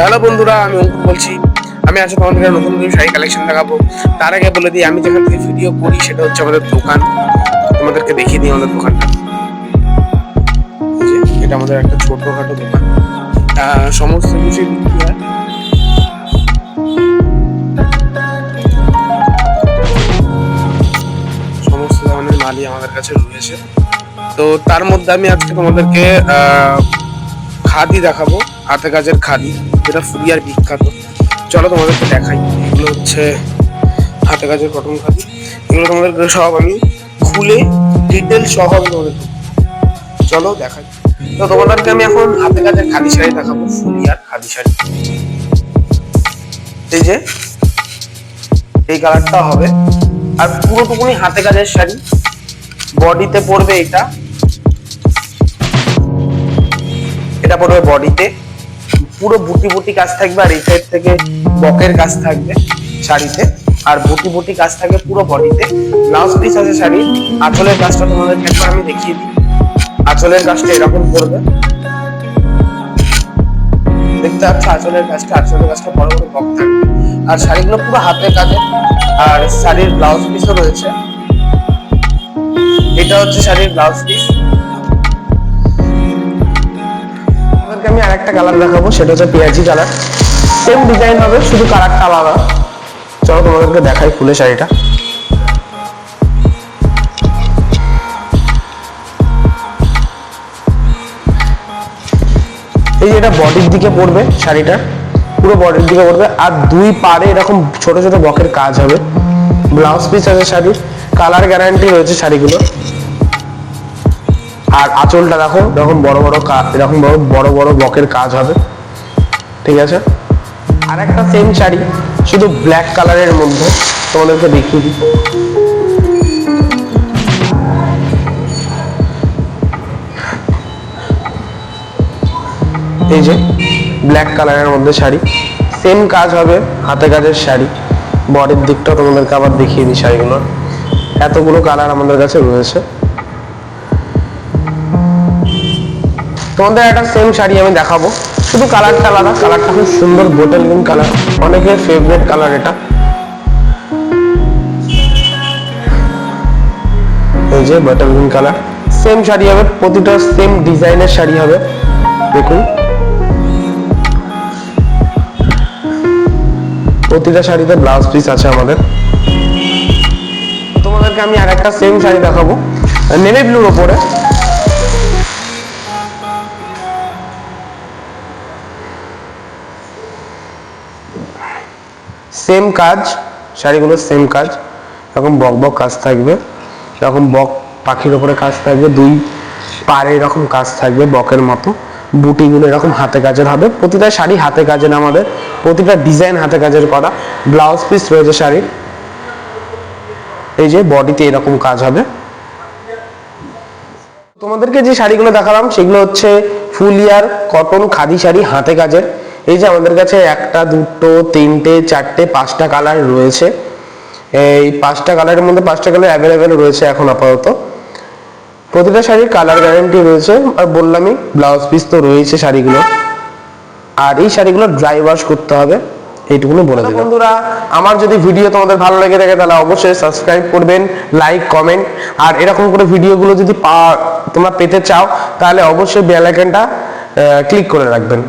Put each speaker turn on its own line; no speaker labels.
Hello বন্ধুরা, আমি অঙ্কুর বলছি। আমি আজকে তোমাদেরকে নতুন নতুন শাড়ি কালেকশন দেখাবো। তার আগে বলে দিই, আমি যেখান থেকে ভিডিও করি সেটা হচ্ছে আমাদের দোকান। তোমাদেরকে দেখিয়ে দিই আমাদের দোকানটা। এটা আমাদের একটা ছোটখাটো দোকান, সমস্ত কিছু বিক্রি হয়। সমস্ত ধরনের মালই আমাদের কাছে রয়েছে। তো তার মধ্যে আমি আজকে তোমাদেরকে খাদি দেখাবো, হাতে কাজের খাদি, যেটা ফুলিয়ার বিখ্যাত। চলো তোমাদেরকে দেখাই। এগুলো হচ্ছে হাতে কাজের কটন খাদি। এগুলো তোমাদেরকে সব আমি খুলে ডিটেল সহ আমি তোমাদেরকে চলো দেখাই। তো তোমাদেরকে আমি এখন হাতে কাজের খাদি শাড়ি দেখাবো, ফুলিয়ার খাদি শাড়ি। এই যে এই কালারটা হবে, আর পুরোটুকুনি হাতে কাজের শাড়ি। বডিতে পড়বে এটা পড়বে বডিতে, পুরো বুটি বুটি কাজ থাকবে, আর এই সাইড থেকে বকের কাজ থাকবে শাড়িতে, আর বুটি বুটি কাজ থাকবে পুরো বডিতে। ব্লাউজ পিস আছে শাড়ির। আঁচলের কাজটা তোমাদেরকে একবার আমি দেখিয়ে দিই। আঁচলের কাজটা এরকম করবে, দেখতে পাচ্ছ আঁচলের কাজটা বড় বড় বক থাকবে, আর শাড়িগুলো পুরো হাতের কাজের। আর শাড়ির ব্লাউজ পিসও রয়েছে। এটা হচ্ছে শাড়ির ব্লাউজ পিস। আমি আরেকটা কালার দেখাবো, সেটা হচ্ছে পেঁয়াজি কালার। সেম ডিজাইন হবে, শুধু কালারটা আলাদা। চলো তোমাদেরকে দেখাই খুলে শাড়িটা। এই যে এটা বডির দিকে পড়বে, শাড়িটা পুরো বডির দিকে পড়বে, আর দুই পাড়ে এরকম ছোট ছোট বকের কাজ হবে। ব্লাউজ পিস আছে শাড়ির, কালার গ্যারান্টি রয়েছে শাড়িগুলো। আর আঁচলটা দেখো, এরকম বড় বড় বকের কাজ হবে, ঠিক আছে। আর একটা সেম শাড়ি, শুধু ব্ল্যাক কালারের মধ্যে, তোমাদেরকে দেখিয়ে দিই। এই যে ব্ল্যাক কালারের মধ্যে শাড়ি, সেম কাজ হবে, হাতে কাজের শাড়ি। বডির দিকটা তোমাদেরকে আবার দেখিয়ে দিই শাড়িগুলো। এতগুলো কালার আমাদের কাছে রয়েছে। তোমাদের একটা সেম শাড়ি আমি দেখাবো, শুধু কালারটা আলাদা। কালারটা খুব সুন্দর, বোটেল গ্রিন কালার, অনেকের ফেভারিট কালার এটা। এই যে bottle green colour, same sari হবে, প্রতিটা সেম ডিজাইনের শাড়ি হবে। দেখুন প্রতিটা শাড়িতে ব্লাউজ পিস আছে আমাদের। তোমাদেরকে আমি আরেকটা সেম শাড়ি দেখাবো, নেভি ব্লুর ওপরে। সেম কাজ, শাড়িগুলো সেম কাজ, এরকম বক বক কাজ থাকবে, এরকম বক পাখির ওপরে কাজ থাকবে, দুই পাড়ে এরকম কাজ থাকবে বকের মতো। বুটিগুলো এরকম হাতে কাজের হবে, প্রতিটা শাড়ি হাতে কাজের আমাদের, প্রতিটা ডিজাইন হাতে কাজের করা। ব্লাউজ পিস রয়েছে শাড়ির। এই যে বডিতে এরকম কাজ হবে। তোমাদেরকে যে শাড়িগুলো দেখালাম সেগুলো হচ্ছে ফুলিয়ার কটন খাদি শাড়ি, হাতে কাজের। এই যে আমাদের কাছে একটা, দুটো, তিনটে, চারটে, পাঁচটা কালার রয়েছে। এই পাঁচটা কালারের মধ্যে পাঁচটা কালার অ্যাভেলেবেল রয়েছে এখন আপাতত। প্রতিটা শাড়ির কালার গ্যারান্টি রয়েছে, আর বললামই ব্লাউজ পিস তো রয়েছে শাড়িগুলো। আর এই শাড়িগুলো ড্রাই ওয়াশ করতে হবে, এইটুকুনি বলে দিলাম। বন্ধুরা, আমার যদি ভিডিও তোমাদের ভালো লেগে থাকে তাহলে অবশ্যই সাবস্ক্রাইব করবেন, লাইক, কমেন্ট। আর এরকম করে ভিডিওগুলো যদি তোমরা পেতে চাও তাহলে অবশ্যই বেল আইকনটা ক্লিক করে রাখবেন।